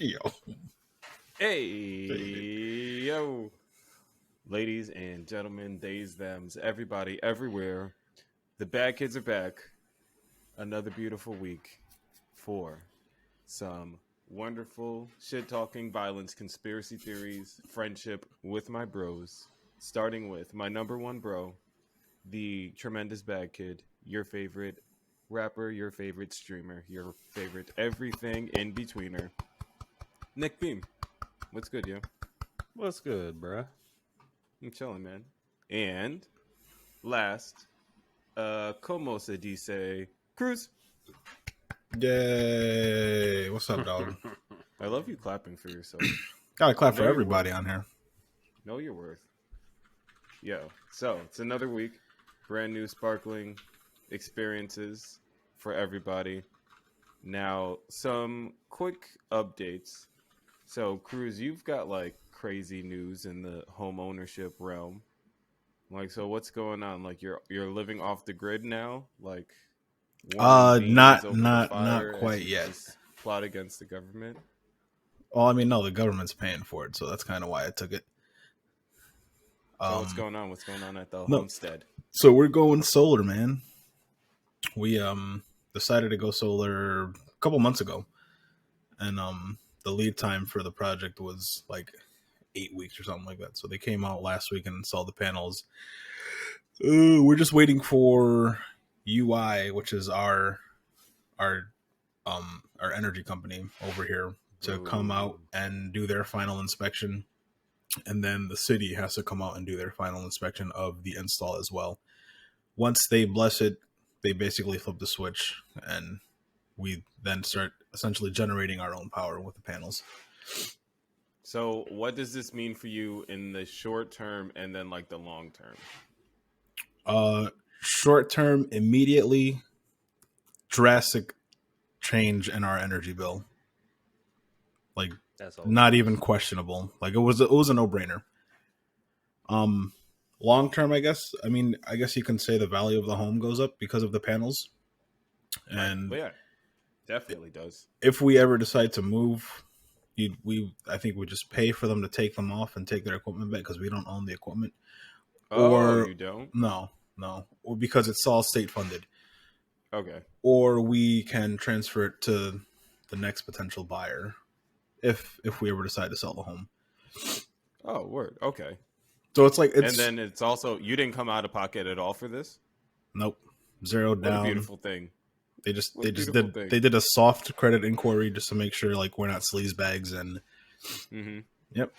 Yo. Hey, yo. Ladies and gentlemen, theys, thems, everybody, everywhere. The bad kids are back. Another beautiful week for some wonderful shit talking, violence, conspiracy theories, friendship with my bros. Starting with my number one bro, the tremendous bad kid, your favorite rapper, your favorite streamer, your favorite everything in betweener. Nick Beam. What's good, yo? What's good, bruh? I'm chilling, man. And last, como se dice, Cruz. Yay. What's up, dog? I love you clapping for yourself. Gotta clap for Know your everybody worth. on here. Know your worth. Yo, so it's another week. Brand new sparkling experiences for everybody. Now, some quick updates. So, Cruz, you've got like crazy news in the home ownership realm. Like, so what's going on? Like, you're living off the grid now? Like, warming beans Not over the not fire quite as you yet. just plot against the government? Well, I mean, no, the government's paying for it, so that's kind of why I took it. So what's going on? What's going on at the no. homestead? So we're going solar, man. We decided to go solar a couple months ago, and the lead time for the project was like 8 weeks or something like that. So they came out last week and installed the panels. We're just waiting for UI, which is our energy company over here, to come out and do their final inspection, and then the city has to come out and do their final inspection of the install as well. Once they bless it, they basically flip the switch, and we then start essentially generating our own power with the panels. So what does this mean for you in the short term and then like the long term? Short term, immediately drastic change in our energy bill. Like, not even questionable. Like, it was a no-brainer. Long term, I guess you can say the value of the home goes up because of the panels. And Well, yeah, definitely does. if we ever decide to move, I think we just pay for them to take them off and take their equipment back, because we don't own the equipment. Oh, you don't? No, or because it's all state funded. Okay. Or we can transfer it to the next potential buyer if we ever decide to sell the home. Oh, word. Okay. So it's like, and then it's also, you didn't come out of pocket at all for this? Nope. Zero down. What a beautiful thing. They did a soft credit inquiry just to make sure like we're not sleaze bags, and Yep.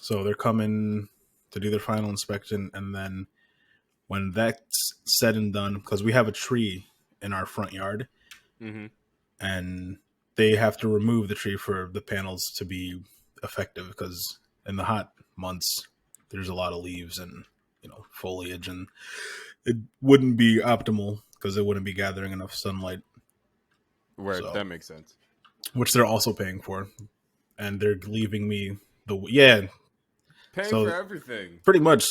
So they're coming to do their final inspection, and then when that's said and done, because we have a tree in our front yard, and they have to remove the tree for the panels to be effective, because in the hot months there's a lot of leaves and foliage, and it wouldn't be optimal because it wouldn't be gathering enough sunlight. Right, so, that makes sense. Which they're also paying for, and they're leaving me paying for everything, pretty much.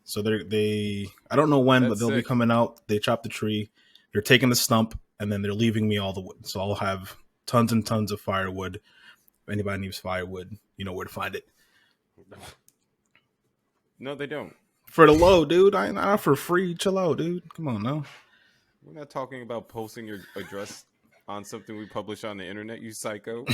So they I don't know when, but they'll be coming out. They chop the tree, they're taking the stump, and then they're leaving me all the wood. So I'll have tons and tons of firewood. If anybody needs firewood, you know where to find it. No, they don't. For the low, dude. I ain't not for free. Chill out, dude. Come on now. We're not talking about posting your address on something we publish on the internet, you psycho.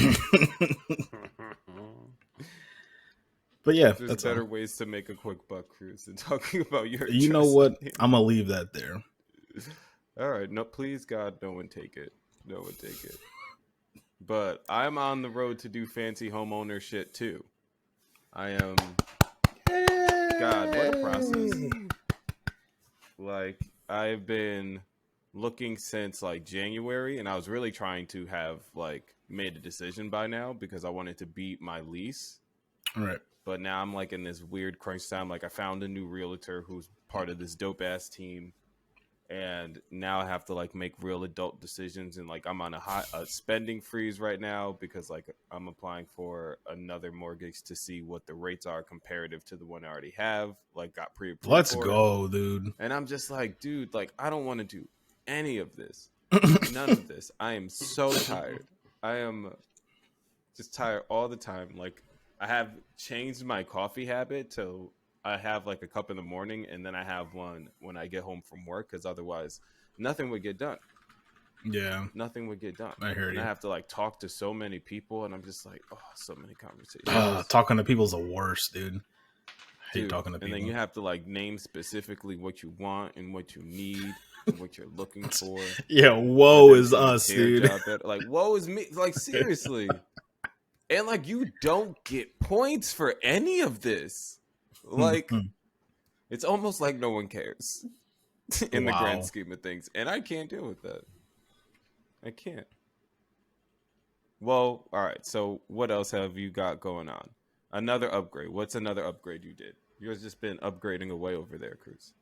But yeah, there's better ways to make a quick buck, Cruz, than talking about your address. You know what? I'm gonna leave that there. All right. No, please, God, no one take it. No one take it. But I'm on the road to do fancy homeowner shit too. I am. God, what a process. Like, I've been looking since like January, and I was really trying to have like made a decision by now because I wanted to beat my lease. All right. But now I'm like in this weird crunch time. Like, I found a new realtor who's part of this dope ass team, and now I have to like make real adult decisions. And like, I'm on a spending freeze right now because like I'm applying for another mortgage to see what the rates are comparative to the one I already have. Like, got pre-approved. Let's go, dude. And I'm just like, dude, like, I don't want to do any of this. None of this. I am so tired. I am just tired all the time. Like I have changed my coffee habit to I have like a cup in the morning and then I have one when I get home from work because otherwise nothing would get done. Yeah, nothing would get done. I heard and you. I have to like talk to so many people, and I'm just like, oh, so many conversations. Talking to people's the worst, dude. I hate talking to people. And then you have to like name specifically what you want and what you need and what you're looking for. Yeah, woe is us, dude. Like, woe is me. Like, seriously. And like, you don't get points for any of this. Like, it's almost like no one cares in the grand scheme of things. And I can't deal with that. I can't. Well, all right. So what else have you got going on? Another upgrade. What's another upgrade you did? You've just been upgrading away over there, Cruz.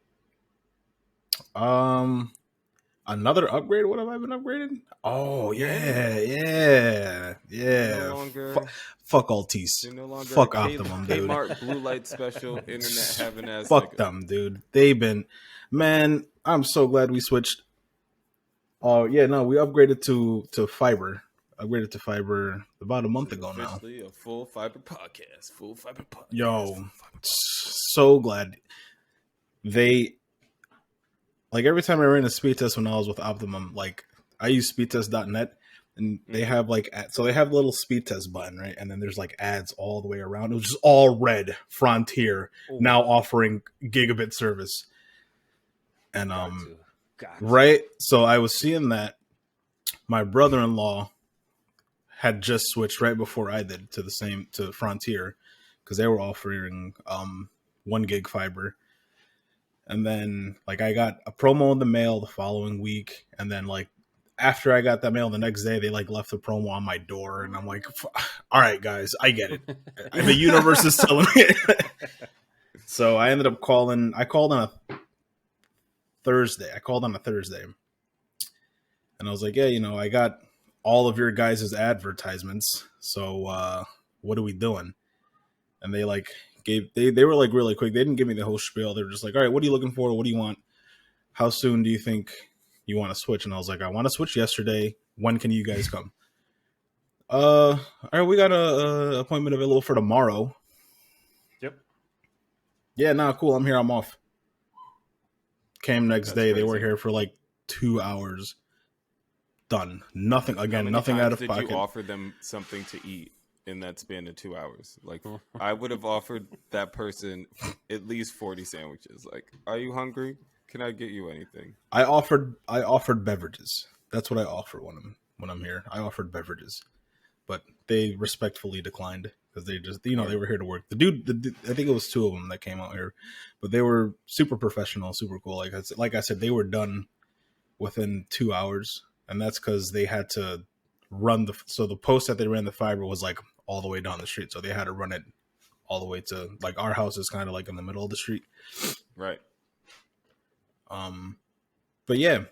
Another upgrade? What have I been upgrading? Oh, yeah. No longer, fuck Altice. No longer fuck Optimum, dude. Kmart blue light special internet having ass. Fuck them, dude. They've been, man. I'm so glad we switched. Oh yeah, no, we upgraded to fiber. Upgraded to fiber about a month ago now. Officially a full fiber podcast. Full fiber podcast. Yo, so glad they. Like every time I ran a speed test when I was with Optimum, like I use speedtest.net and they have like, so they have a little speed test button, right? And then there's like ads all the way around. It was just all red Frontier now offering gigabit service. And, right. So I was seeing that my brother-in-law had just switched right before I did to Frontier because they were offering 1 gig fiber. And then, like, I got a promo in the mail the following week. And then, like, after I got that mail the next day, they, like, left the promo on my door. And I'm like, all right, guys, I get it. The universe is telling me. So I ended up calling. I called on a Thursday. And I was like, yeah, I got all of your guys' advertisements. So what are we doing? And they, like... They were like really quick. They didn't give me the whole spiel. They were just like, all right, what are you looking for? What do you want? How soon do you think you want to switch? And I was like, I want to switch yesterday. When can you guys come? All right, we got a appointment available for tomorrow. Yep. Yeah, cool. I'm here. I'm off. Came next day. Crazy. They were here for like 2 hours. Done. Nothing. Again, nothing out of pocket. Did you offer them something to eat in that span of 2 hours? Like, I would have offered that person at least 40 sandwiches. Like, are you hungry? Can I get you anything? I offered beverages. That's what I offer when I'm here. I offered beverages, but they respectfully declined because they just, they were here to work. The dude, I think it was 2 of them that came out here, but they were super professional, super cool. Like I said, they were done within 2 hours, and that's because they had to run the post that they ran the fiber was like all the way down the street, so they had to run it all the way to, like, our house is kind of like in the middle of the street, right? But yeah,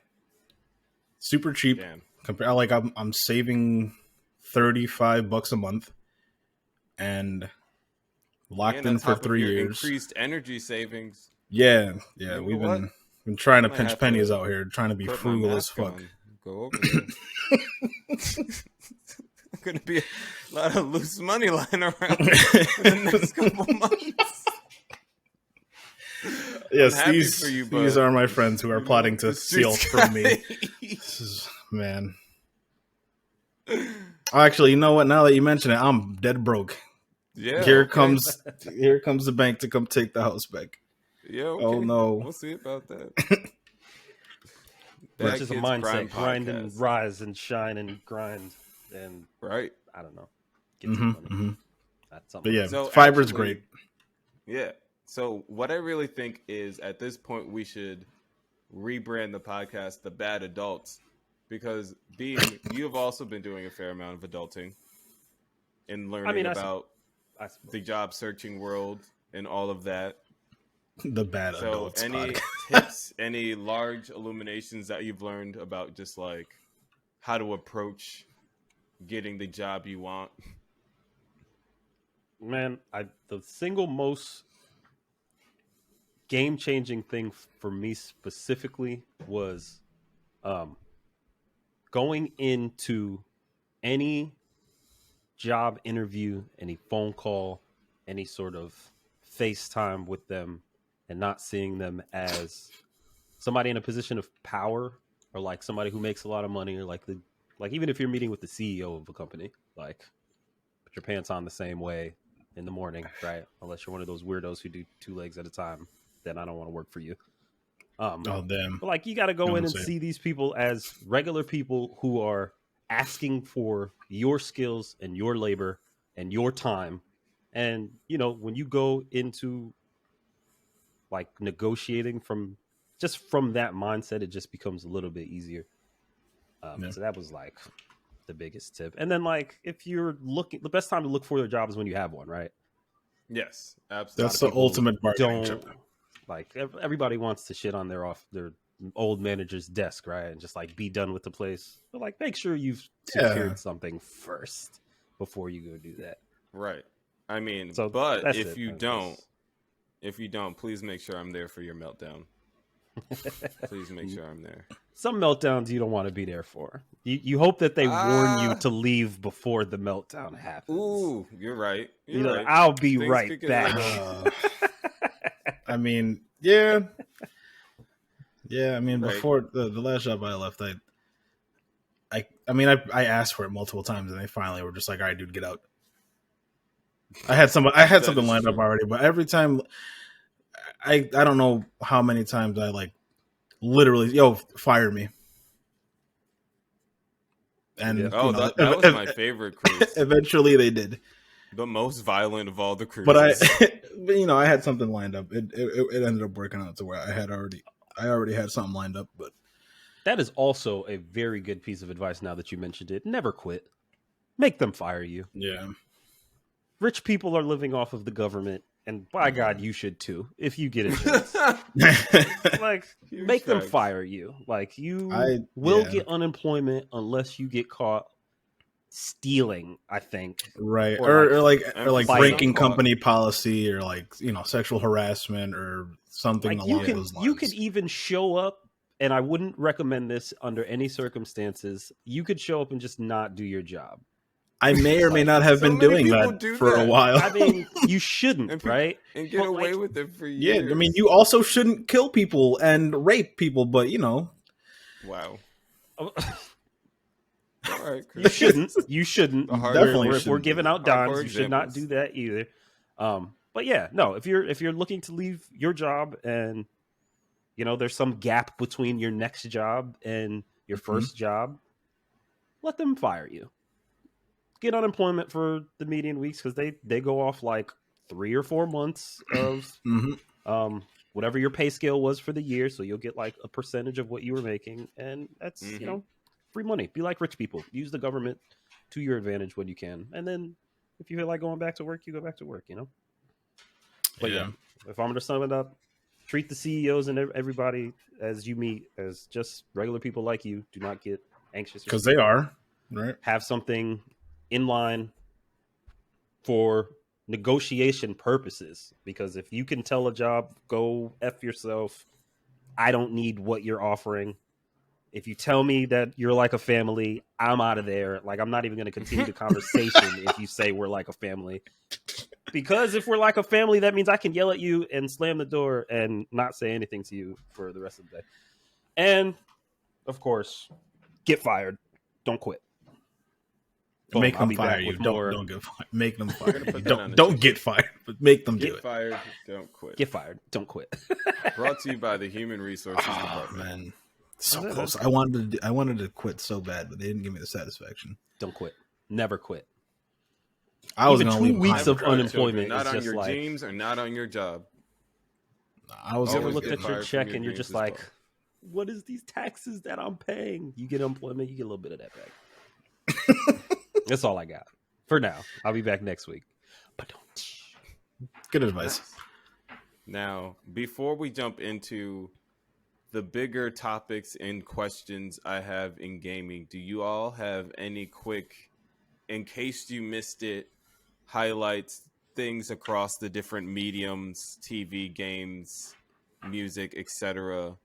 super cheap. Like I'm saving $35 a month and locked in for 3 years. Increased energy savings. Yeah, we've been trying to pinch pennies out here, trying to be frugal as fuck. Go over there. Going to be a lot of loose money lying around in the next couple months. Yes, these are my friends who are plotting to steal from me. Man. Actually, you know what? Now that you mention it, I'm dead broke. Yeah. Here comes the bank to come take the house back. Yeah. Okay. Oh no. We'll see about that. It's just a mindset: grind and rise and shine and grind and right. I don't know. Get some money. That's something. But yeah, so fiber's great. Yeah. So what I really think is at this point we should rebrand the podcast The Bad Adults, because you have also been doing a fair amount of adulting and learning about the job searching world and all of that. The Bad Adults. So any tips, any large illuminations that you've learned about just like how to approach getting the job you want? Man, the single most game-changing thing for me specifically was going into any job interview, any phone call, any sort of FaceTime with them, and not seeing them as somebody in a position of power, or like somebody who makes a lot of money, or like even if you're meeting with the CEO of a company, like put your pants on the same way in the morning, right? Unless you're one of those weirdos who do 2 legs at a time, then I don't want to work for you. Oh damn! But like, you got to go in and see these people as regular people who are asking for your skills and your labor and your time. And you know, when you go into like negotiating from that mindset, it just becomes a little bit easier. So that was like the biggest tip. And then like, if you're looking, the best time to look for a job is when you have one, right? Yes, absolutely. That's the ultimate bargaining chip. Like, everybody wants to shit on their old manager's desk, right? And just like be done with the place. But like, make sure you've secured something first before you go do that. Right. I mean, so but if you don't, please make sure I'm there for your meltdown. Please make sure I'm there. Some meltdowns you don't want to be there for. You hope that they warn you to leave before the meltdown happens. Ooh, you're right. You're right. I'll be right back. I mean, yeah. I mean, before the last job I left, I asked for it multiple times, and they finally were just like, "All right, dude, get out." I had something lined up already, but every time, I don't know how many times I like literally, fire me. And that was my favorite cruise. Eventually, they did. The most violent of all the cruises. But I had something lined up. It ended up working out to where I already had something lined up. But that is also a very good piece of advice. Now that you mentioned it, never quit. Make them fire you. Yeah. Rich people are living off of the government, and by God, you should too if you get a chance. Like, make them fire you. Like, you will get unemployment unless you get caught stealing, I think. Right. Or like breaking company policy, or like, sexual harassment or something like along those lines. You could even show up, and I wouldn't recommend this under any circumstances. You could show up and just not do your job. I may or may not have been doing that for a while. I mean, you shouldn't, right? And get away with it for years. Yeah, I mean, you also shouldn't kill people and rape people, but Wow. All right, Chris. You shouldn't. Definitely we're giving out dimes. You should not do that either. But yeah, no. If you're looking to leave your job, and there's some gap between your next job and your first job, let them fire you. Get unemployment for the median weeks, because they go off like 3 or 4 months of whatever your pay scale was for the year. So you'll get like a percentage of what you were making, and that's free money. Be like rich people. Use the government to your advantage when you can, and then if you feel like going back to work, you go back to work. But yeah, if I'm going to sum it up, treat the CEOs and everybody as you meet as just regular people like you. Do not get anxious, because they are right. Have something in line for negotiation purposes, because if you can tell a job, go F yourself, I don't need what you're offering. If you tell me that you're like a family, I'm out of there. Like, I'm not even going to continue the conversation if you say we're like a family. Because if we're like a family, that means I can yell at you and slam the door and not say anything to you for the rest of the day. And, of course, get fired. Don't quit. Make them fire you. Don't get fired. Make them fire you. Don't get fired, but make them do it. Get fired. Don't quit. Get fired. Don't quit. Brought to you by the Human Resources Department. Man, so close. I wanted to quit so bad, but they didn't give me the satisfaction. Don't quit. Never quit. I was even 2 weeks of unemployment. Not on just your like, dreams or not on your job. I was ever looked at your check and you're just like, what is these taxes that I'm paying? You get unemployment, you get a little bit of that back. That's all I got for now. I'll be back next week. But don't. Good advice. Now, before we jump into the bigger topics and questions I have in gaming, do you all have any quick, in case you missed it, highlights, things across the different mediums, TV, games, music, etc.,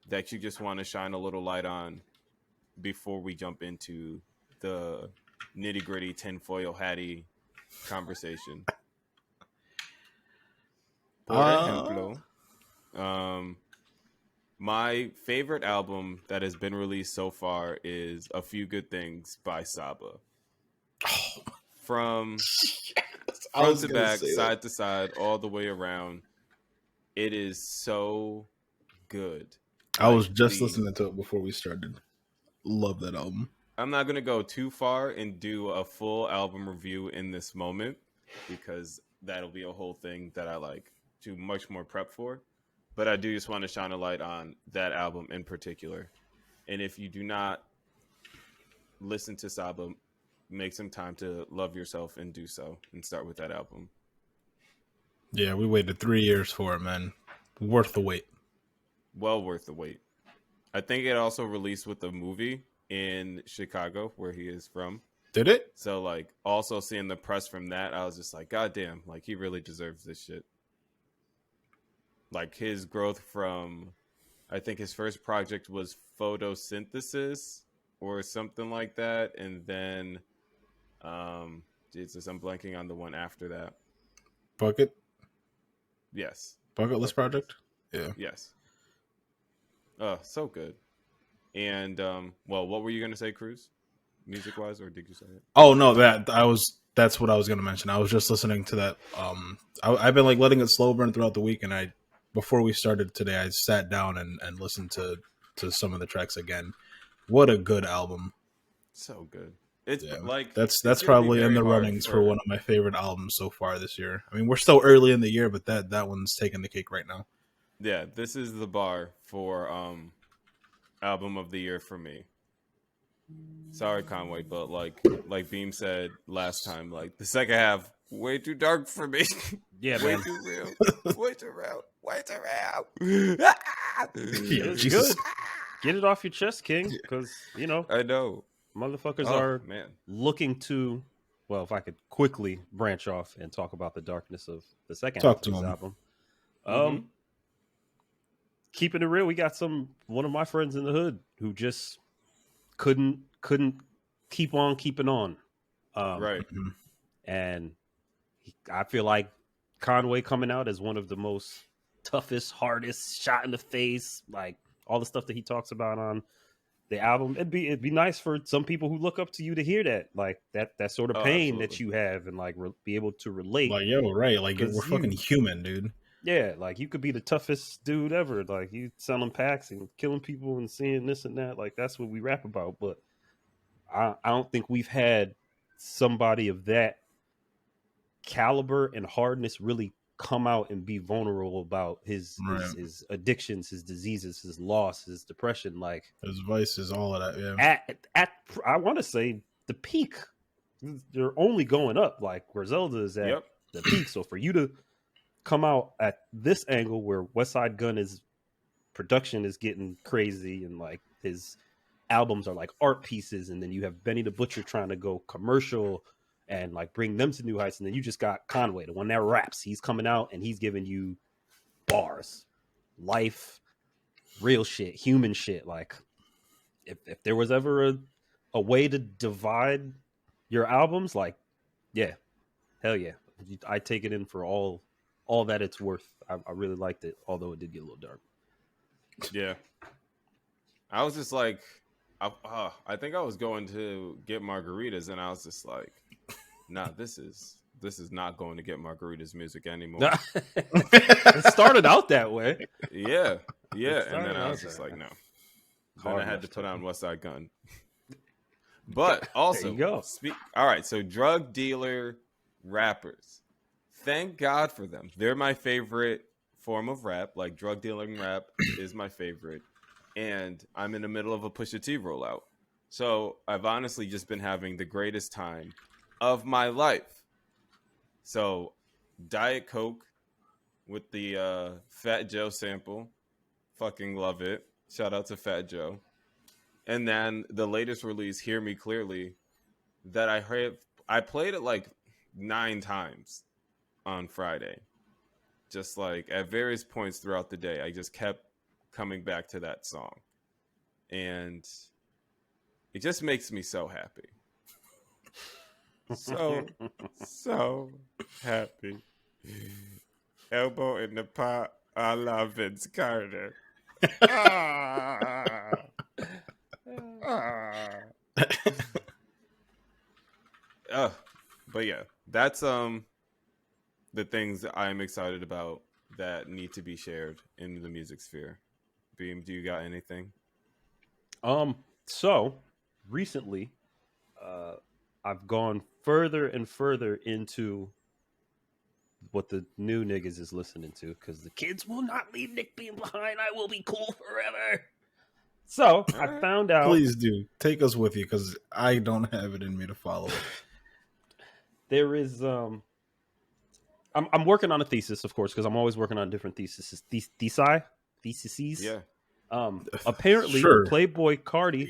that you just want to shine a little light on before we jump into the nitty gritty tinfoil hatty conversation. Por ejemplo, my favorite album that has been released so far is A Few Good Things by Saba. From front to back, side to side, all the way around. It is so good. I was just listening to it before we started. Love that album. I'm not going to go too far and do a full album review in this moment because that'll be a whole thing that I like to much more prep for. But I do just want to shine a light on that album in particular. And if you do not listen to Saba, make some time to love yourself and do so and start with that album. Yeah, we waited 3 years for it, man. Worth the wait. Well worth the wait. I think it also released with the movie in Chicago, where he is from. Did it? So, like, also seeing the press from that, I was just like, God damn, like, he really deserves this shit. Like, his growth from, I think his first project was Photosynthesis or something like that. And then, Jesus, I'm blanking on the one after that. Bucket? Yes. Bucket List Project? Yeah. Yes. Oh, so good. And, well, what were you going to say, Cruz? Music-wise, or did you say it? Oh, no, that's what I was going to mention. I was just listening to that. I've been, like, letting it slow burn throughout the week, and before we started today, I sat down and listened to some of the tracks again. What a good album. So good. It's like that's probably in the runnings for one of my favorite albums so far this year. I mean, we're still early in the year, but that one's taking the cake right now. Yeah, this is the bar for album of the year for me. Sorry, Conway, but like Beam said last time, like the second half way too dark for me. Yeah, way man. too real. Way too real. Way too real. It's good. Get it off your chest, King, because I know motherfuckers are looking to. Well, if I could quickly branch off and talk about the darkness of the second half of this album. Keeping it real, we got one of my friends in the hood who just couldn't keep on keeping on. Right. And I feel like Conway coming out as one of the most toughest, hardest, shot in the face, like all the stuff that he talks about on the album. It'd be nice for some people who look up to you to hear that, like that sort of pain absolutely. that you have, and like be able to relate. Like, yo, right? Like, we're fucking human, dude. Yeah, like you could be the toughest dude ever. Like you selling packs and killing people and seeing this and that. Like that's what we rap about. But I don't think we've had somebody of that caliber and hardness really come out and be vulnerable about his addictions, his diseases, his loss, his depression, like his vices, all of that. Yeah. At I want to say the peak. They're only going up. Like Griselda is at the peak. So for you to come out at this angle where Westside Gunn production is getting crazy and like his albums are like art pieces, and then you have Benny the Butcher trying to go commercial and like bring them to new heights, and then you just got Conway, the one that raps. He's coming out and he's giving you bars, life, real shit, human shit. Like if there was ever a way to divide your albums, like hell yeah, I take it in for all that it's worth. I really liked it, although it did get a little dark. Yeah. I was just like, I think I was going to get margaritas, and I was just like, nah, this is not going to get margaritas music anymore. It started out that way. Yeah. And then I was just like, no. Then I had to put on Westside Gunn. But also, go. All right, so drug dealer rappers. Thank God for them. They're my favorite form of rap. Like drug dealing rap is my favorite. And I'm in the middle of a Pusha T rollout. So I've honestly just been having the greatest time of my life. So Diet Coke with the Fat Joe sample. Fucking love it. Shout out to Fat Joe. And then the latest release, Hear Me Clearly, that I played it like 9 times on Friday. Just like at various points throughout the day, I just kept coming back to that song. And it just makes me so happy. So happy. Elbow in the pot, I love Vince Carter. Ah. Ah. But yeah, that's the things that I'm excited about that need to be shared in the music sphere. Beam, do you got anything? So recently, I've gone further and further into what the new niggas is listening to because the kids will not leave Nick Beam behind. I will be cool forever. So I found out. Please do take us with you because I don't have it in me to follow it. There is I'm working on a thesis, of course, because I'm always working on different theses. Theses. Yeah. Apparently, Sure. Playboy Cardi,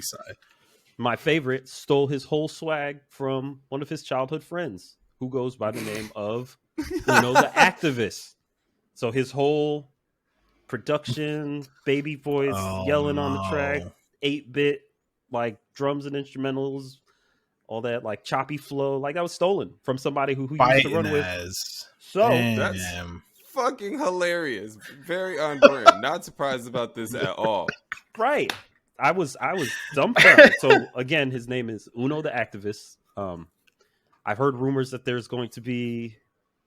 my favorite, stole his whole swag from one of his childhood friends, who goes by the name of Uno the Activist. So his whole production, baby voice, yelling on the track, 8-bit, like drums and instrumentals, all that like choppy flow, like that was stolen from somebody who used to run with. So that's fucking hilarious. Very on brand. Not surprised about this at all. Right. I was dumbfounded. So again, his name is Uno the Activist. I've heard rumors that there's going to be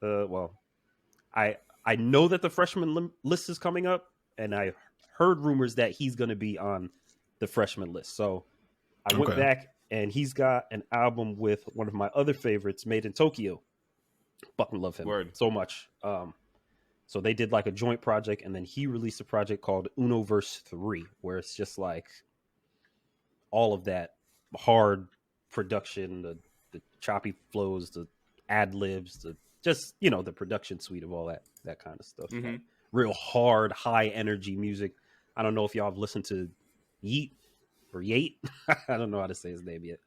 I know that the freshman list is coming up, and I heard rumors that he's going to be on the freshman list. So I went back, and he's got an album with one of my other favorites, Made in Tokyo. Fucking love him so much. So they did like a joint project, and then he released a project called Unoverse 3, where it's just like all of that hard production, the choppy flows, the ad libs, the just, you know, the production suite of all that kind of stuff. Mm-hmm. Like real hard, high energy music. I don't know if y'all have listened to Yeat or Yate. I don't know how to say his name yet.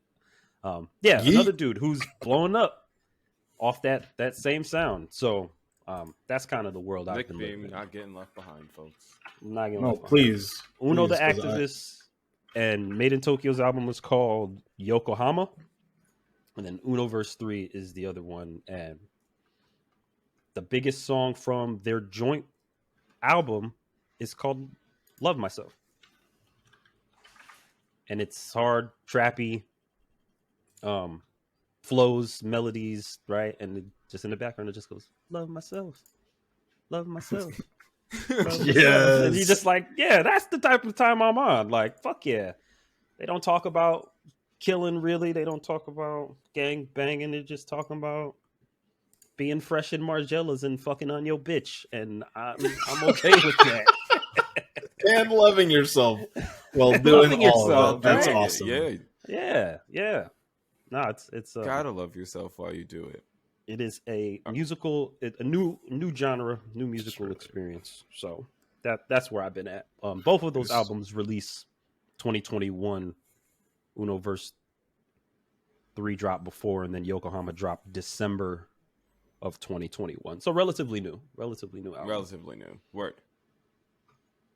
Yeat. Another dude who's blowing up off that same sound. So that's kind of the world I've been living in. Not getting left behind, folks. Not getting left behind. Please. Uno the Activist and Made in Tokyo's album was called Yokohama. And then Unoverse 3 is the other one. And the biggest song from their joint album is called Love Myself. And it's hard, trappy, flows, melodies, right? And just in the background, it just goes, love myself. Love myself. Yes. And you're just like, yeah, that's the type of time I'm on. Like, fuck yeah. They don't talk about killing, really. They don't talk about gang banging. They're just talking about being fresh in Margielas and fucking on your bitch. And I'm okay with that. And loving yourself while doing all of that. That's awesome. Yeah. No, it's gotta love yourself while you do it. It is a musical, a new genre, new musical experience. So that's where I've been at. Both of those albums released 2021. Unoverse 3 dropped before, and then Yokohama dropped December of 2021. So relatively new album. Relatively new. Word.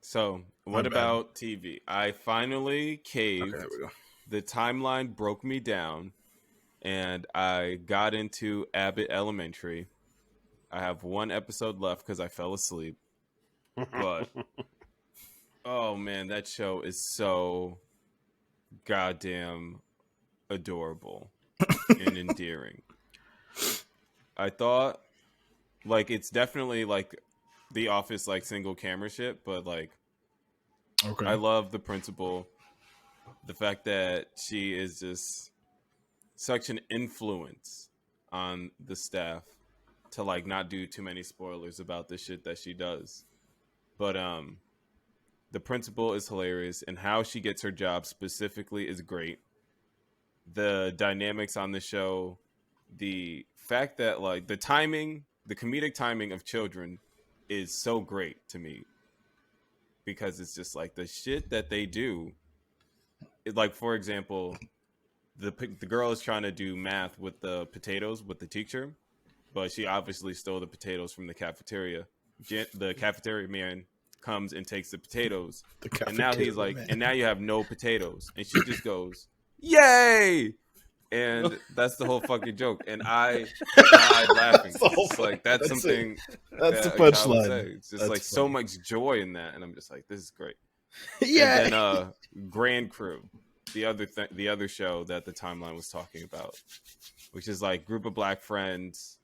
So what about TV? I finally caved. Okay, there we go. The timeline broke me down, and I got into Abbott Elementary. I have one episode left because I fell asleep. But oh man, that show is so goddamn adorable and endearing. I thought, like, it's definitely like The Office, like single camera shit, but like, I love the principal. The fact that she is just such an influence on the staff to like not do too many spoilers about the shit that she does. But the principal is hilarious, and how she gets her job specifically is great. The dynamics on the show, the fact that like the timing, the comedic timing of children is so great to me, because it's just like the shit that they do. Like, for example, the girl is trying to do math with the potatoes with the teacher, but she obviously stole the potatoes from the cafeteria. The cafeteria man comes and takes the potatoes, and now he's like, and now you have no potatoes, and she just goes, "Yay!" And that's the whole fucking joke. And I died laughing. It's like that's something that's that the punchline. It's just like funny. So much joy in that, and I'm just like, this is great. Yeah. And then Grand Crew, the other show that the timeline was talking about, which is like group of black friends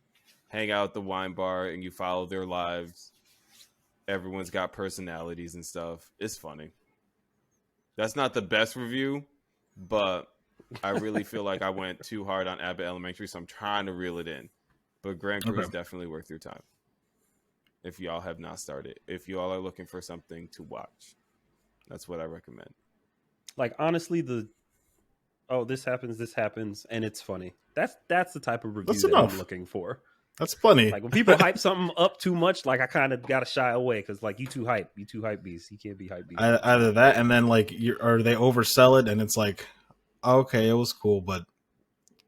hang out at the wine bar and you follow their lives. Everyone's got personalities and stuff. It's funny. That's not the best review, but I really feel like I went too hard on Abbott Elementary, so I'm trying to reel it in. But Grand Crew is definitely worth your time. If y'all have not started. If you all are looking for something to watch. That's what I recommend. Like, honestly, this happens, and it's funny. That's the type of review that I'm looking for. That's funny. Like, when people hype something up too much, like, I kind of got to shy away, because, like, you too hype beast. You can't be hype beast. Either that, and then, like, or they oversell it, and it's like, okay, it was cool, but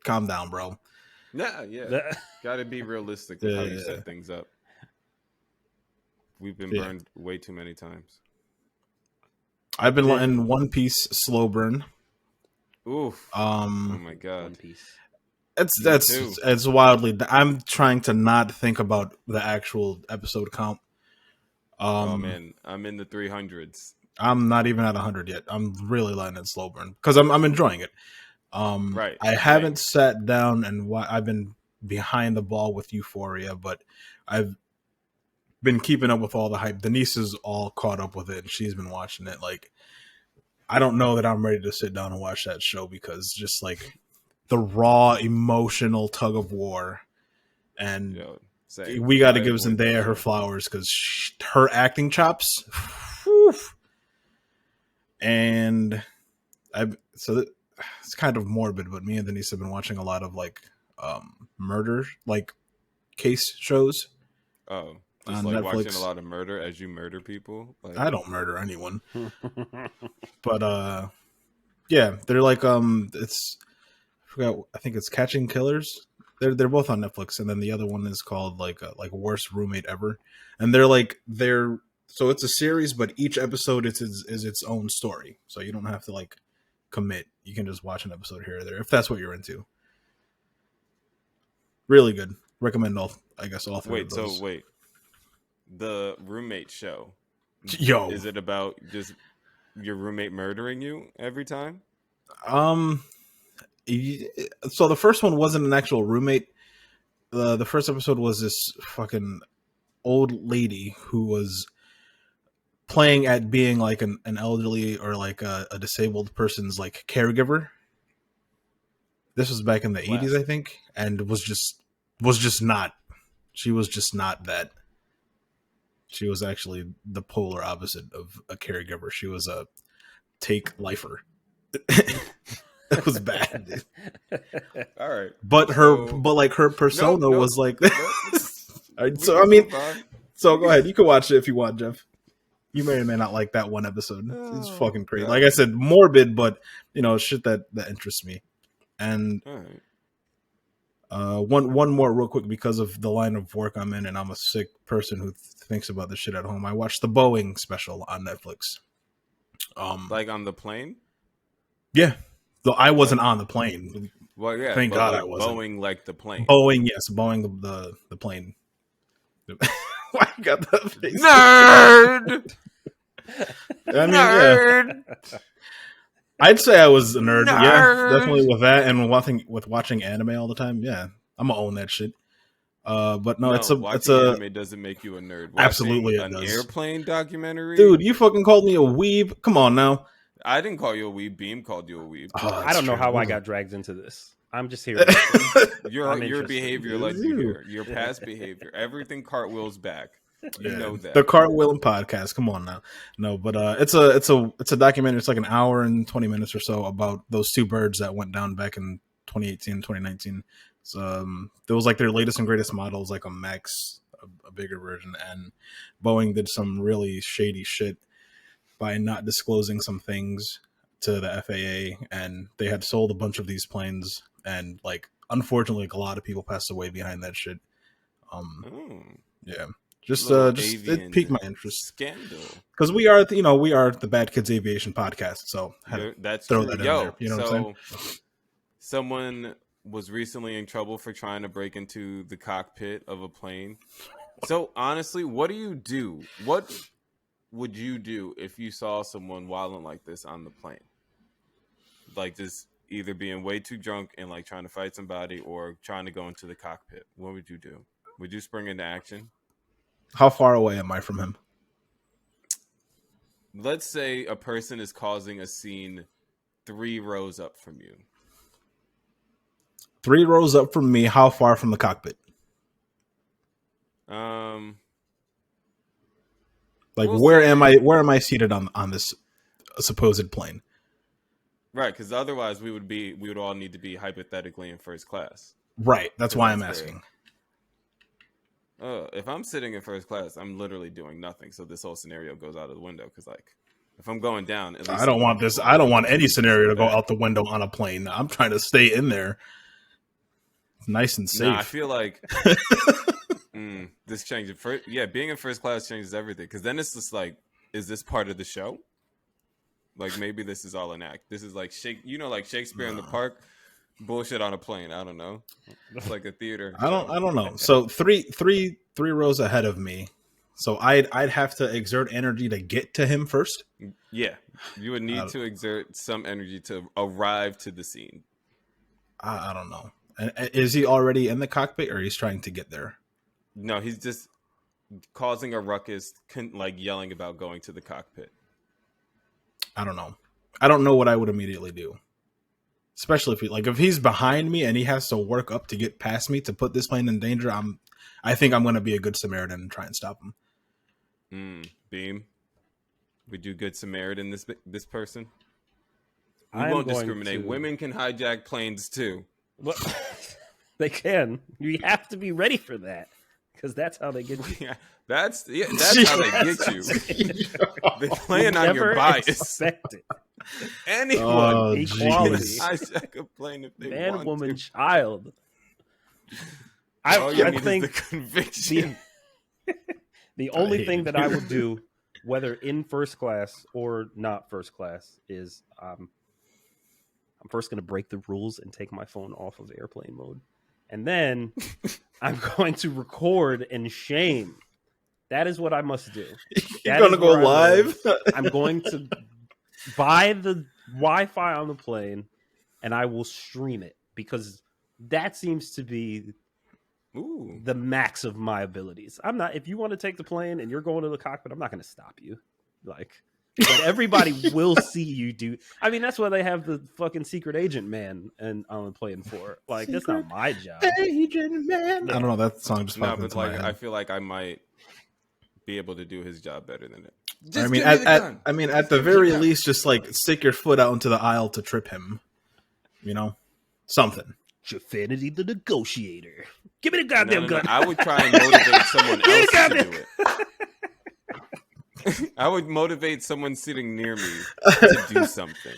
calm down, bro. Yeah. Got to be realistic with how you set things up. We've been burned way too many times. I've been letting One Piece slow burn. Oof. Oh my god. One Piece. It's wildly. I'm trying to not think about the actual episode count. Oh man, I'm in the 300s. I'm not even at 100 yet. I'm really letting it slow burn because I'm enjoying it. Right. I haven't sat down and I've been behind the ball with Euphoria, but I've been keeping up with all the hype. Denise is all caught up with it, and she's been watching it. Like, I don't know that I'm ready to sit down and watch that show because just like the raw emotional tug of war, and we got to give Zendaya her flowers because her acting chops. Whew, and it's kind of morbid, but me and Denise have been watching a lot of like murder like case shows. Oh. Just like Netflix. Watching a lot of murder as you murder people. Like... I don't murder anyone, but yeah, they're like I think it's Catching Killers. They're both on Netflix, and then the other one is called like Worst Roommate Ever, and so it's a series, but each episode is its own story, so you don't have to like commit. You can just watch an episode here or there if that's what you're into. Really good. Recommend all three of those. Wait. The roommate show. Yo. Is it about just your roommate murdering you every time? So the first one wasn't an actual roommate. The first episode was this fucking old lady who was playing at being like an elderly or like a disabled person's like caregiver. This was back in the 80s, I think, and was just not. She was just not that. She was actually the polar opposite of a caregiver. She was a take lifer. It was bad, dude. All right. But her persona was like all right, so I mean, so go ahead. You can watch it if you want, Jeff. You may or may not like that one episode. It's fucking crazy. God. Like I said, morbid, but shit that interests me. And all right. One more real quick because of the line of work I'm in, and I'm a sick person who thinks about this shit at home. I watched the Boeing special on Netflix. Like on the plane? Yeah, though I wasn't on the plane. Well, yeah. Thank God I wasn't. Boeing like the plane. Boeing, yes, Boeing the plane. Why you got that face? Nerd. I mean, nerd. Yeah. I'd say I was a nerd. Nerd. Yeah, definitely with that and with watching anime all the time. Yeah, I'm gonna own that shit. But no, it's anime doesn't make you a nerd. Watching absolutely, it an does. Airplane documentary, dude. You fucking called me a weeb. Come on now. I didn't call you a weeb. Beam called you a weeb. Oh, I don't know how I got dragged into this. I'm just here. Your behavior led you here. Your past behavior. Everything cartwheels back. You know that. The Cartwheeling Podcast. Come on now. No, but it's a documentary. It's like an hour and 20 minutes or so about those two birds that went down back in 2018, 2019. So there was like their latest and greatest models, like a Max, a bigger version, and Boeing did some really shady shit by not disclosing some things to the FAA, and they had sold a bunch of these planes, and like unfortunately, like, a lot of people passed away behind that shit. Yeah. Just it piqued my interest. Scandal. Because we are the Bad Kids Aviation podcast, so that's throw true. that in there. You know what I'm saying? someone was recently in trouble for trying to break into the cockpit of a plane. So honestly, what do you do? What would you do if you saw someone wilding like this on the plane? Like just either being way too drunk and like trying to fight somebody or trying to go into the cockpit. What would you do? Would you spring into action? How far away am I from him? Let's say a person is causing a scene 3 rows up from you. 3 rows up from me. How far from the cockpit? Like where am I seated on this supposed plane? Right, because otherwise we would all need to be hypothetically in first class. Right, that's why I'm asking. If I'm sitting in first class, I'm literally doing nothing. So this whole scenario goes out of the window because, like, if I'm going down, at least I don't want this. I don't want any scenario to go out the window on a plane. I'm trying to stay in there, nice and safe. I feel like this changes. Being in first class changes everything because then it's just like, is this part of the show? Like maybe this is all an act. This is like like Shakespeare in the Park. Bullshit on a plane. I don't know. It's like a theater. I don't know. So three rows ahead of me. So I'd have to exert energy to get to him first. Yeah, you would need to exert some energy to arrive to the scene. I don't know. Is he already in the cockpit, or he's trying to get there? No, he's just causing a ruckus, like yelling about going to the cockpit. I don't know. I don't know what I would immediately do. Especially if he's behind me and he has to work up to get past me to put this plane in danger, I think I'm going to be a good Samaritan and try and stop him. Beam, would you good Samaritan this person? We I won't discriminate. Women can hijack planes too. Well, they can. You have to be ready for that because that's how they get you. That's how they get you. They're playing on your bias. Anyone, equality, hijack a plane if they man, want woman, to. child. I think the conviction. The only thing that I would do, whether in first class or not first class, is I'm first going to break the rules and take my phone off of airplane mode, and then I'm going to record and shame. That is what I must do. You're going to go live? I'm going to buy the Wi-Fi on the plane, and I will stream it because that seems to be the max of my abilities. I'm not. If you want to take the plane and you're going to the cockpit, I'm not going to stop you. But everybody will see you do. I mean, that's why they have the fucking secret agent man and on the plane for. Like, that's not my job. Agent man. I don't know. That song just popped into my head. I feel like I might be able to do his job better than it. At the very least, just like stick your foot out into the aisle to trip him. You know, something. Jafinity the negotiator. Give me the goddamn gun. I would try and motivate someone else to do it. I would motivate someone sitting near me to do something.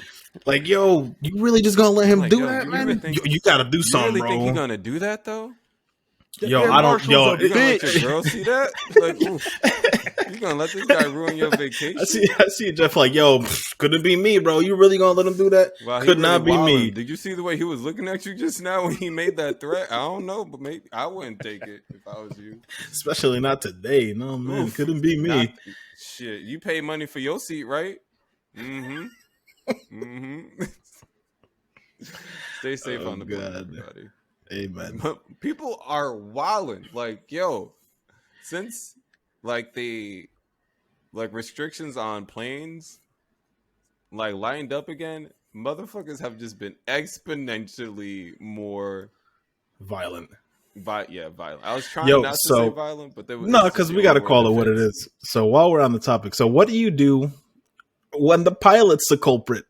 Like, yo, you really just gonna let him do that, man? You gotta do something, bro. You really think he's gonna do that, though? Yo, I don't. Yo, you gonna let your girl see that? Like, you gonna let this guy ruin your vacation? I see Jeff like, yo, couldn't be me, bro. You really gonna let him do that? Well, could not be me. Did you see the way he was looking at you just now when he made that threat? I don't know, but maybe I wouldn't take it if I was you. Especially not today. No, man, couldn't be me. Shit, you pay money for your seat, right? Mm-hmm. Mm-hmm. Stay safe on the plane, everybody. Amen. But people are wilding. Like, yo, since like the restrictions on planes like lightened up again, motherfuckers have just been exponentially more violent. Violent. I was trying not to say violent, but because we got to call it what it is. So while we're on the topic, so what do you do when the pilot's the culprit?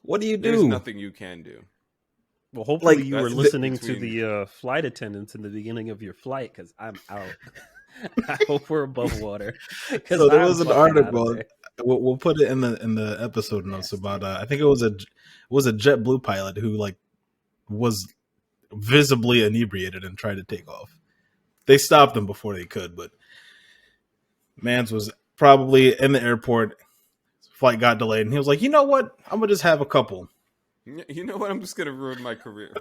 What do you do? There's nothing you can do. Well, hopefully you were listening to the flight attendants in the beginning of your flight, because I'm out. I hope we're above water. So there was an article. We'll put it in the episode notes about. I think it was a JetBlue pilot who was visibly inebriated and tried to take off. They stopped him before they could, but Mans was probably in the airport. Flight got delayed, and he was like, "You know what? I'm gonna just have a couple." You know what? I'm just gonna ruin my career.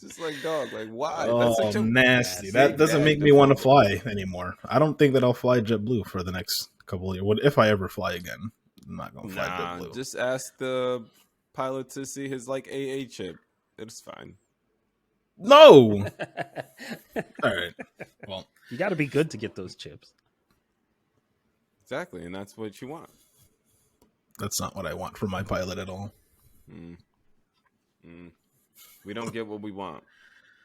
Just like dog, like why? Oh, that's such a nasty. That doesn't make me want to fly anymore. I don't think that I'll fly JetBlue for the next couple of years. If I ever fly again, I'm not gonna fly JetBlue. Just ask the pilot to see his like AA chip. It's fine. No. All right. Well, you got to be good to get those chips. Exactly, and that's what you want. That's not what I want for my pilot at all. We don't get what we want,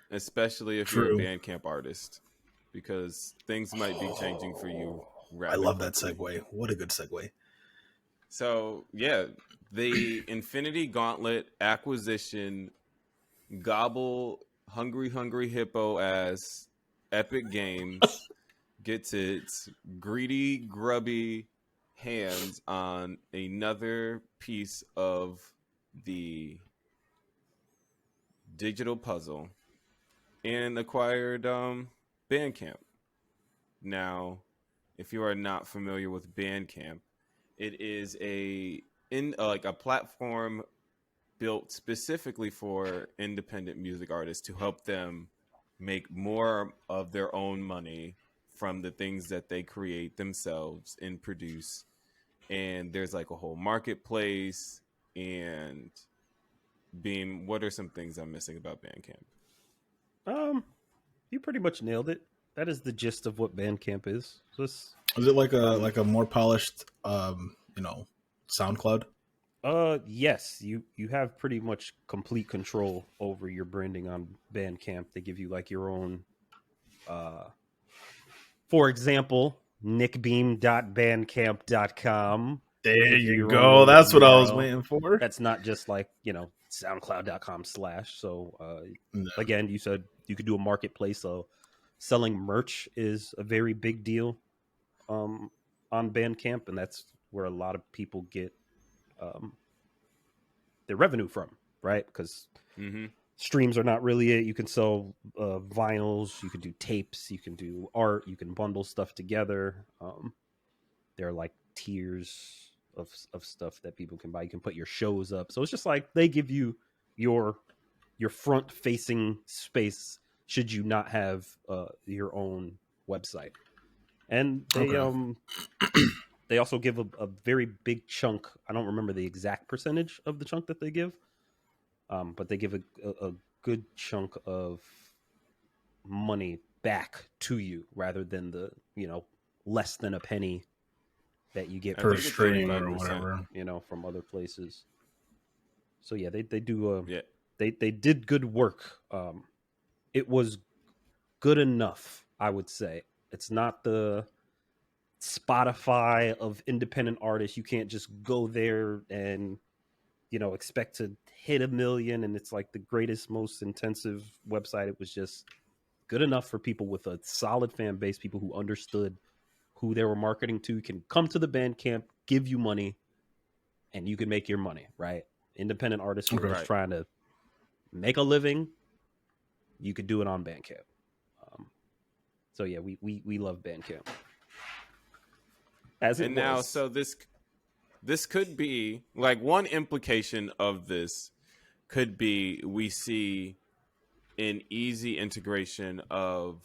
especially if you're a Bandcamp artist, because things might be changing for you. I love that segue. What a good segue. So, yeah, the Infinity Gauntlet acquisition gobble hungry hippo ass Epic Games gets its greedy, grubby hands on another piece of the digital puzzle and acquired Bandcamp. Now, if you are not familiar with Bandcamp, it is a platform built specifically for independent music artists to help them make more of their own money from the things that they create themselves and produce. And there's like a whole marketplace. And Beam, what are some things I'm missing about Bandcamp? You pretty much nailed it. That is the gist of what Bandcamp is. Is it like a more polished SoundCloud? Yes, you have pretty much complete control over your branding on Bandcamp. They give you like your own for example, nickbeam.bandcamp.com. There you go. That's what I was waiting for. That's not just like, soundcloud.com/. So again, you said you could do a marketplace, so selling merch is a very big deal on Bandcamp, and that's where a lot of people get their revenue from, right? Because streams are not really it. You can sell vinyls, you can do tapes, you can do art, you can bundle stuff together. There are like tiers of stuff that people can buy. You can put your shows up. So it's just like they give you your front facing space should you not have your own website. And they they also give a very big chunk. I don't remember the exact percentage of the chunk that they give, but they give a good chunk of money back to you rather than the less than a penny that you get per stream or whatever, from other places. So yeah, they do they did good work. It was good enough, I would say. It's not the Spotify of independent artists. You can't just go there and expect to hit 1 million and it's like the greatest, most intensive website. It was just good enough for people with a solid fan base, people who understood who they were marketing to, can come to the Bandcamp, give you money, and you can make your money, right? Independent artists who are just trying to make a living, you could do it on Bandcamp. So yeah, we love Bandcamp. So this could be like one implication of this could be we see an easy integration of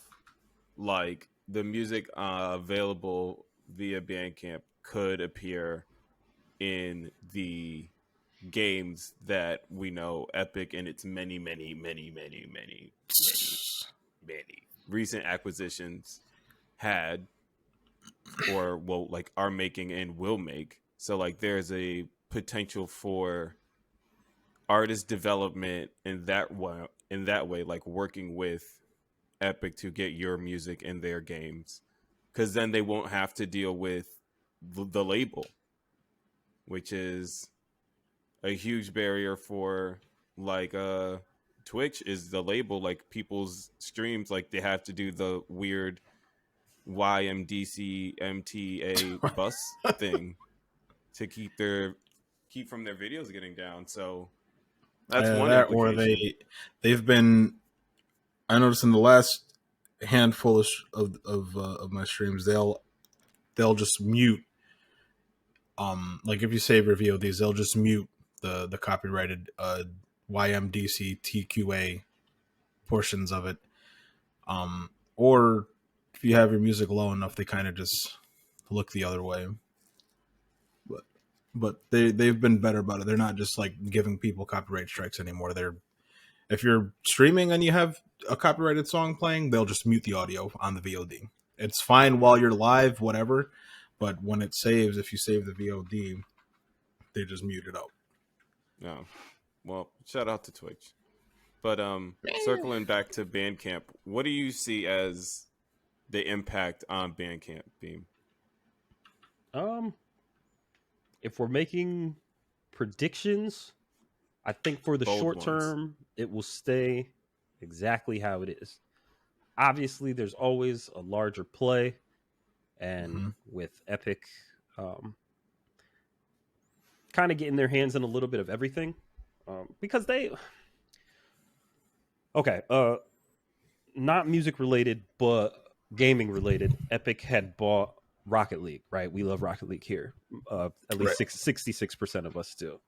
like the music available via Bandcamp could appear in the games that we know Epic and its many recent acquisitions had or are making and will make. So like there's a potential for artist development in that way, like working with Epic to get your music in their games, because then they won't have to deal with the label, which is a huge barrier for like Twitch is the label. Like people's streams, like they have to do the weird YMDC MTA bus thing to keep from their videos getting down. So that's one implication. Or they've been. I noticed in the last handful of my streams, they'll just mute like if you save your VODs, they'll just mute the copyrighted YMDC TQA portions of it. Or if you have your music low enough, they kind of just look the other way. But they've been better about it. They're not just like giving people copyright strikes anymore. If you're streaming and you have a copyrighted song playing, they'll just mute the audio on the VOD. It's fine while you're live, whatever, but when it saves, if you save the VOD, they just mute it out. No. Well, shout out to Twitch. But circling back to Bandcamp, what do you see as the impact on Bandcamp, Beam? If we're making predictions, I think for the short term, it will stay exactly how it is. Obviously, there's always a larger play, and with Epic kind of getting their hands in a little bit of everything, because not music related, but gaming related. Epic had bought Rocket League, right? We love Rocket League here. At least 66% of us do.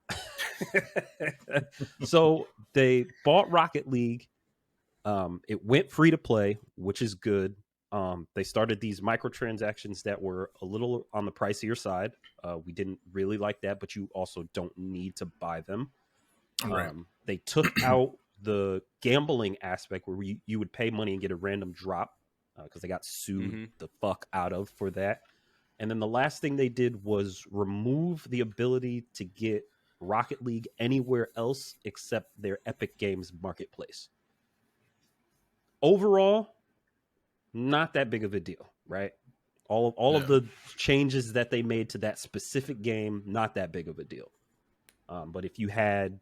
So they bought Rocket League. It went free to play, which is good. They started these microtransactions that were a little on the pricier side. We didn't really like that, but you also don't need to buy them. Right. They took out the gambling aspect where you would pay money and get a random drop because they got sued the fuck out of for that. And then the last thing they did was remove the ability to get Rocket League anywhere else except their Epic Games marketplace. Overall, not that big of a deal, right? All of the changes that they made to that specific game, not that big of a deal. But if you had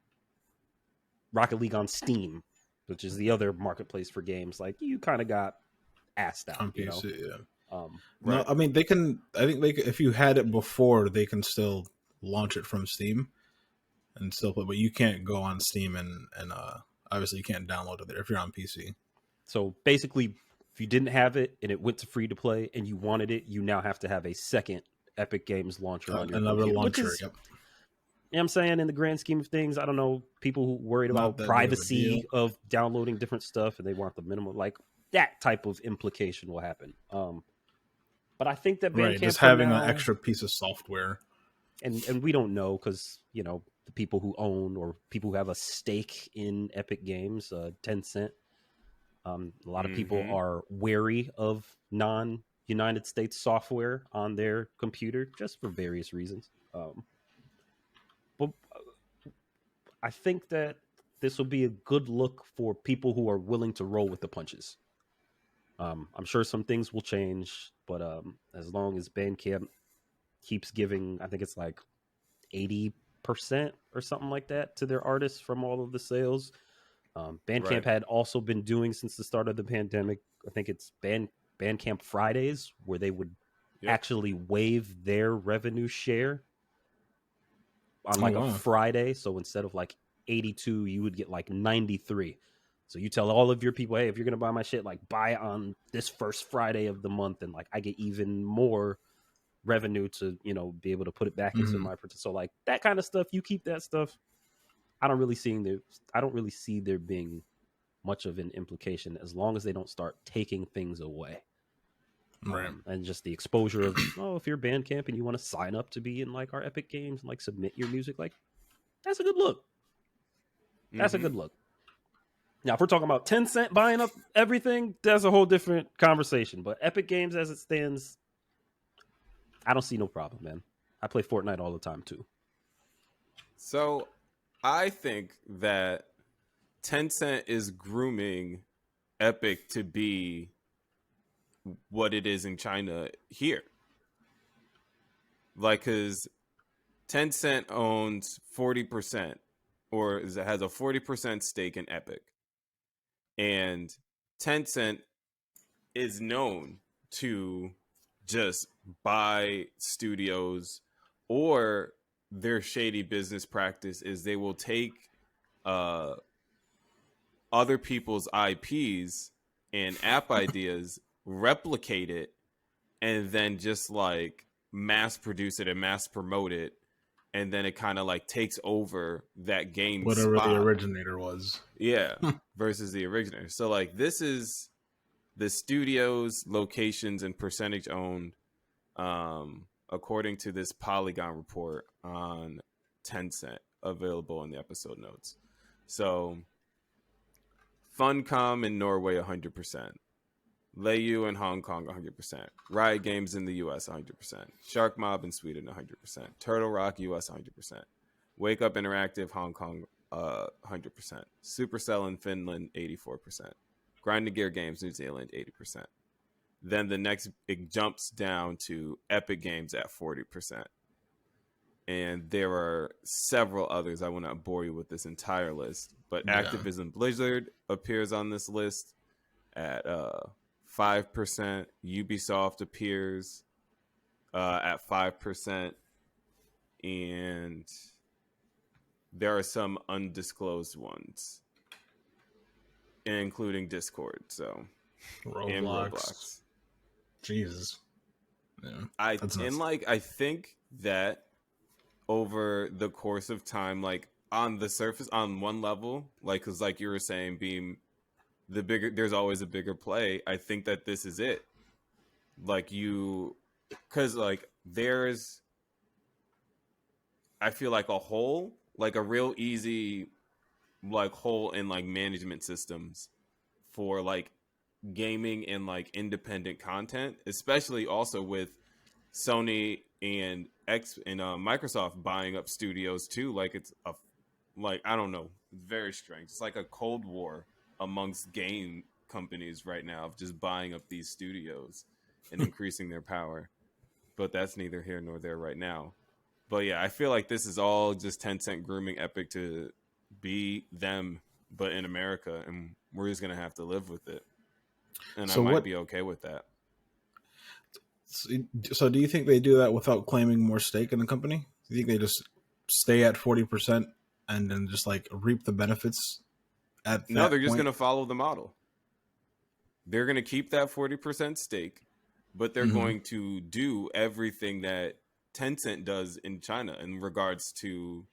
Rocket League on Steam, which is the other marketplace for games, like you kind of got assed out. On PC, yeah. Right. No, I mean if you had it before, they can still launch it from Steam and still play, but you can't go on Steam and obviously you can't download it there if you're on PC. So basically, if you didn't have it and it went to free to play and you wanted it, you now have to have a second Epic Games launcher on your another computer, launcher. Yep. You know what I'm saying? In the grand scheme of things, I don't know, people who worried about privacy of downloading different stuff and they want the minimum, like that type of implication will happen. But I think that Bandcamp just having an extra piece of software, and we don't know because the people who own or people who have a stake in Epic Games, Tencent. A lot of people are wary of non-United States software on their computer just for various reasons. But I think that this will be a good look for people who are willing to roll with the punches. I'm sure some things will change, but as long as Bandcamp keeps giving, I think it's like 80% or something like that to their artists from all of the sales. Bandcamp had also been doing since the start of the pandemic. I think it's Bandcamp Fridays where they would actually waive their revenue share on a Friday. So instead of like 82, you would get like 93. So you tell all of your people, hey, if you're going to buy my shit, like buy it on this first Friday of the month. And like I get even more revenue to, be able to put it back into my purchase. So like that kind of stuff, you keep that stuff. I don't really see there being much of an implication as long as they don't start taking things away. Right. And just the exposure of, if you're Bandcamp and you want to sign up to be in like our Epic Games and like submit your music, like that's a good look. That's a good look. Now, if we're talking about Tencent buying up everything, that's a whole different conversation. But Epic Games as it stands, I don't see no problem, man. I play Fortnite all the time too. So I think that Tencent is grooming Epic to be what it is in China here. Like, because Tencent owns 40% or has a 40% stake in Epic. And Tencent is known to just buy studios, or their shady business practice is they will take other people's IPs and app ideas, replicate it, and then just like mass produce it and mass promote it, and then it kind of like takes over that game whatever spot. the originator was. Yeah, versus the originator. So like this is the studio's locations and percentage owned, according to this Polygon report on Tencent, available in the episode notes. So Funcom in Norway 100%. Leiyu in Hong Kong 100%. Riot Games in the US 100%. Shark Mob in Sweden 100%. Turtle Rock US 100%. Wake Up Interactive Hong Kong 100%. Supercell in Finland 84%. Grinding Gear Games New Zealand 80%. Then the next, it jumps down to Epic Games at 40%. And there are several others. I will not bore you with this entire list, but Activision Blizzard appears on this list at 5%. Ubisoft appears at 5%. And there are some undisclosed ones, including Discord. So and Roblox. Jesus. Yeah. I think that over the course of time, like on the surface, on one level, like, because like you were saying, being the bigger, there's always a bigger play. I think that this is it. Like because like there's, I feel like a hole, like a real easy like hole in like management systems for like gaming and like independent content, especially also with Sony and Microsoft buying up studios too. Like it's a, like, I don't know, very strange. It's like a cold war amongst game companies right now of just buying up these studios and increasing their power. But that's neither here nor there right now. But yeah, I feel like this is all just Tencent grooming Epic to be them, but in America, and we're just gonna have to live with it. And so I might be okay with that. So do you think they do that without claiming more stake in the company? Do you think they just stay at 40% and then just like reap the benefits at that No, they're just point? going to follow the model. They're going to keep that 40% stake, but they're going to do everything that Tencent does in China in regards to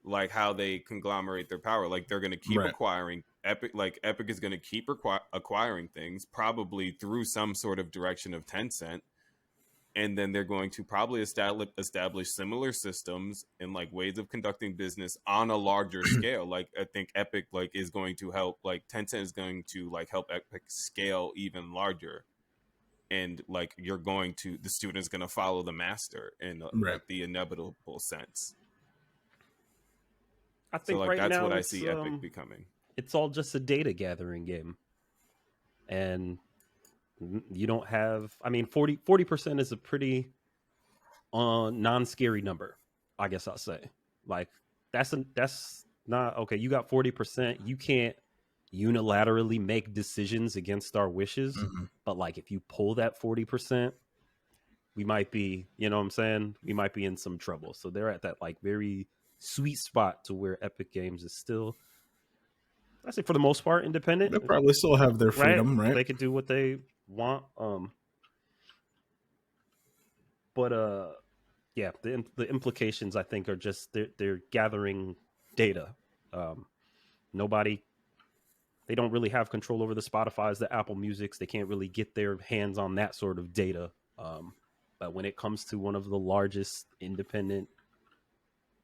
like how they conglomerate their power. Like they're going to keep acquiring Epic. Like Epic is going to keep acquiring things, probably through some sort of direction of Tencent. And then they're going to probably establish similar systems and like ways of conducting business on a larger scale. Like I think Epic like is going to help, like Tencent is going to like help Epic scale even larger. And like the student's going to follow the master in like the inevitable sense. I think so, like, right that's now what I see Epic becoming. It's all just a data gathering game. And you don't have, I mean, 40% is a pretty non-scary number, I guess I'll say. Like that's not okay. You got 40%. You can't unilaterally make decisions against our wishes. But like if you pull that 40%, we might be, you know what I'm saying? We might be in some trouble. So they're at that like very sweet spot to where Epic Games is still, I say for the most part, independent. They probably still have their freedom, right? They could do what they want. But yeah, the implications I think are just they're gathering data. They don't really have control over the Spotify's, the Apple Musics. They can't really get their hands on that sort of data. But when it comes to one of the largest independent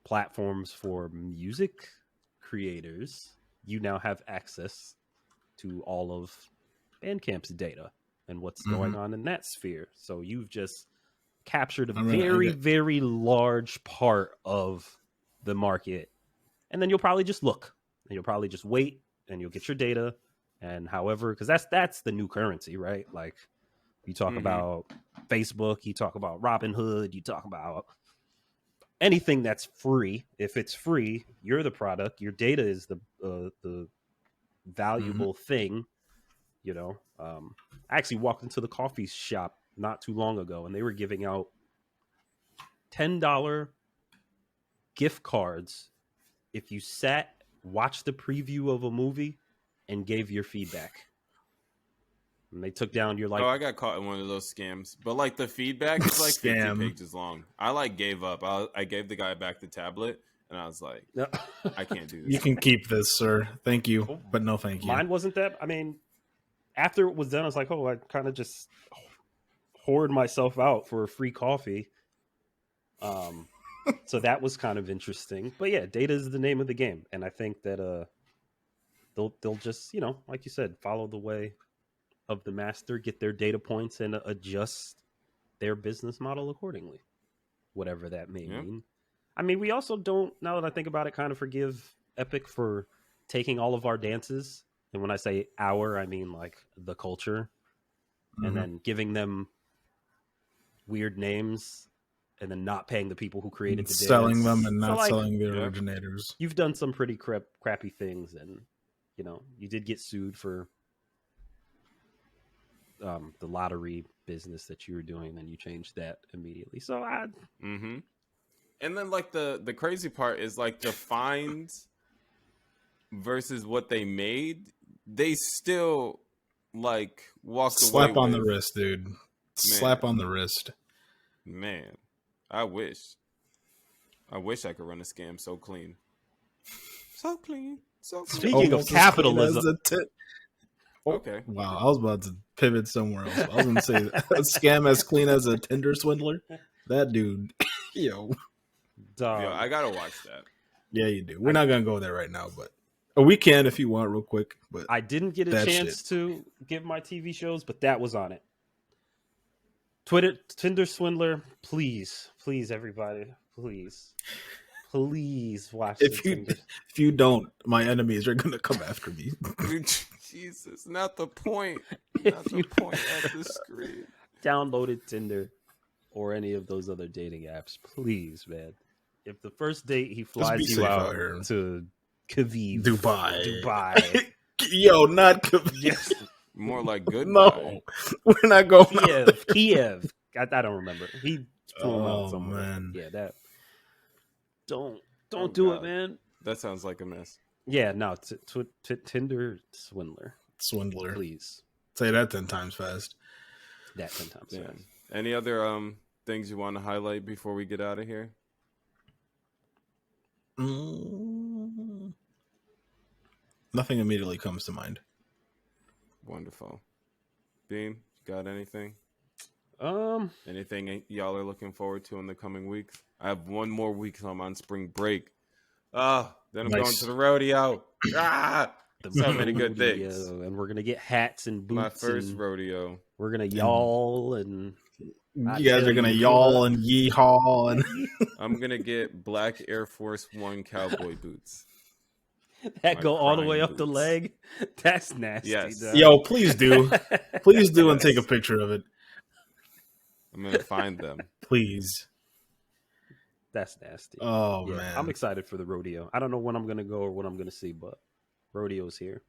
platforms for music creators, you now have access to all of Bandcamp's data and what's going on in that sphere. So you've just captured a very large part of the market. And then you'll probably just look and you'll probably just wait and you'll get your data. And however, because that's the new currency, right? Like you talk about Facebook, you talk about Robinhood, you talk about anything that's free. If it's free, you're the product. Your data is the valuable thing. You know, I actually walked into the coffee shop not too long ago, and they were giving out $10 gift cards if you watched the preview of a movie, and gave your feedback. And they took down your I got caught in one of those scams, but like the feedback is like 50 pages long. I like gave up. I gave the guy back the tablet, and I was like, no. I can't do this. You can keep this, sir. Thank you, but no thank you. Mine wasn't that. I mean, after it was done, I was like, oh, I kind of just hoard myself out for a free coffee. So that was kind of interesting. But yeah, data is the name of the game, and I think that they'll just, you know, like you said, follow the way of the master, get their data points, and adjust their business model accordingly, whatever that may mean. I mean, we also don't, now that I think about it, kind of forgive Epic for taking all of our dances. And when I say our, I mean like the culture, and then giving them weird names and then not paying the people who created the dance. Selling them and not selling the originators. You've done some pretty crappy things, and, you know, you did get sued for the lottery business that you were doing, and you changed that immediately. So and then like the crazy part is like the fines versus what they made, they still like walked away. Slap on the wrist, dude. Slap on the wrist. Man, I wish I could run a scam so clean. So clean. Speaking of capitalism. Okay. Wow, I was about to pivot somewhere else. I was going to say a scam as clean as a Tinder swindler. That dude, yo, I gotta watch that. Yeah, you do. We're not gonna go there right now, but we can if you want, real quick. But I didn't get a chance to give my TV shows, but that was on it. Tinder swindler, please, everybody, please watch. If you don't, my enemies are gonna come after me. Jesus, not the point. Not the point of the screen. Downloaded Tinder or any of those other dating apps, please, man. If the first date he flies you out to Dubai. Yo, not Kyiv. Yes. More like goodbye. No, we're not going Kiev. I don't remember. He flew him out somewhere. Man. Yeah, that. Don't do it, man. That sounds like a mess. Yeah, no. Tinder swindler. Please say that 10 times fast. That 10 times fast. Any other things you want to highlight before we get out of here? Nothing immediately comes to mind. Wonderful. Beam, got anything? Anything y'all are looking forward to in the coming weeks? I have one more week so I'm on spring break. Then I'm going to the rodeo. So many good things. And we're gonna get hats and boots. My first rodeo. We're gonna y'all and you guys are gonna y'all and yeehaw and I'm gonna get black Air Force One cowboy boots. That go all the way up the leg. That's nasty. Yes. Yo, please do. Please do and take a picture of it. I'm gonna find them. Please. That's nasty. Oh man. I'm excited for the rodeo. I don't know when I'm gonna go or what I'm gonna see, but rodeo's here.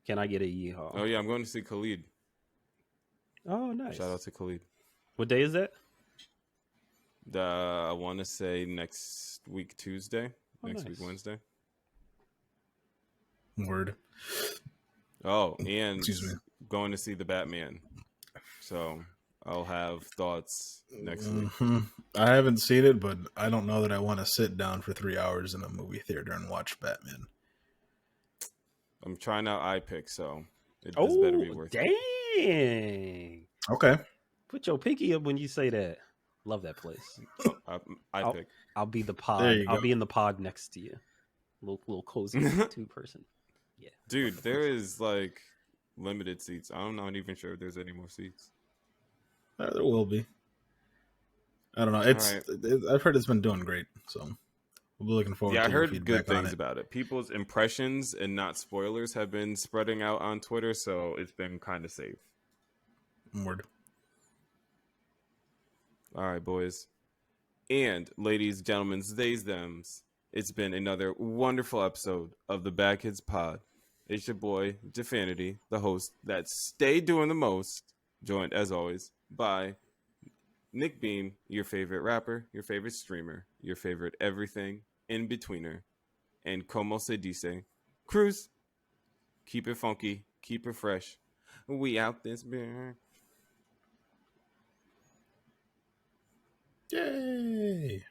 Can I get a yeehaw? Oh yeah, I'm going to see Khalid. Oh, nice. Shout out to Khalid. What day is that? I want to say next week Tuesday. Next week Wednesday. Word. Oh, and going to see the Batman. So I'll have thoughts next week. I haven't seen it, but I don't know that I want to sit down for 3 hours in a movie theater and watch Batman. I'm trying out iPick, so it better be worth it. Dang. Okay. Put your pinky up when you say that. Love that place. iPick. I'll be the pod. I'll be in the pod next to you. Little cozy 2-person. Yeah. Dude, there is like limited seats. I'm not even sure if there's any more seats. There will be. I don't know. I've heard it's been doing great, so we'll be looking forward to I heard feedback good things about it. People's impressions and not spoilers have been spreading out on Twitter, so it's been kind of safe. Word. All right, boys. And ladies, gentlemen, theys, thems, it's been another wonderful episode of the BadKidzPod. It's your boy, Definity, the host that stayed doing the most, joined, as always, by Nick Beam, your favorite rapper, your favorite streamer, your favorite everything in betweener, and Como se dice, Cruz. Keep it funky, keep it fresh. We out this beer. Yay!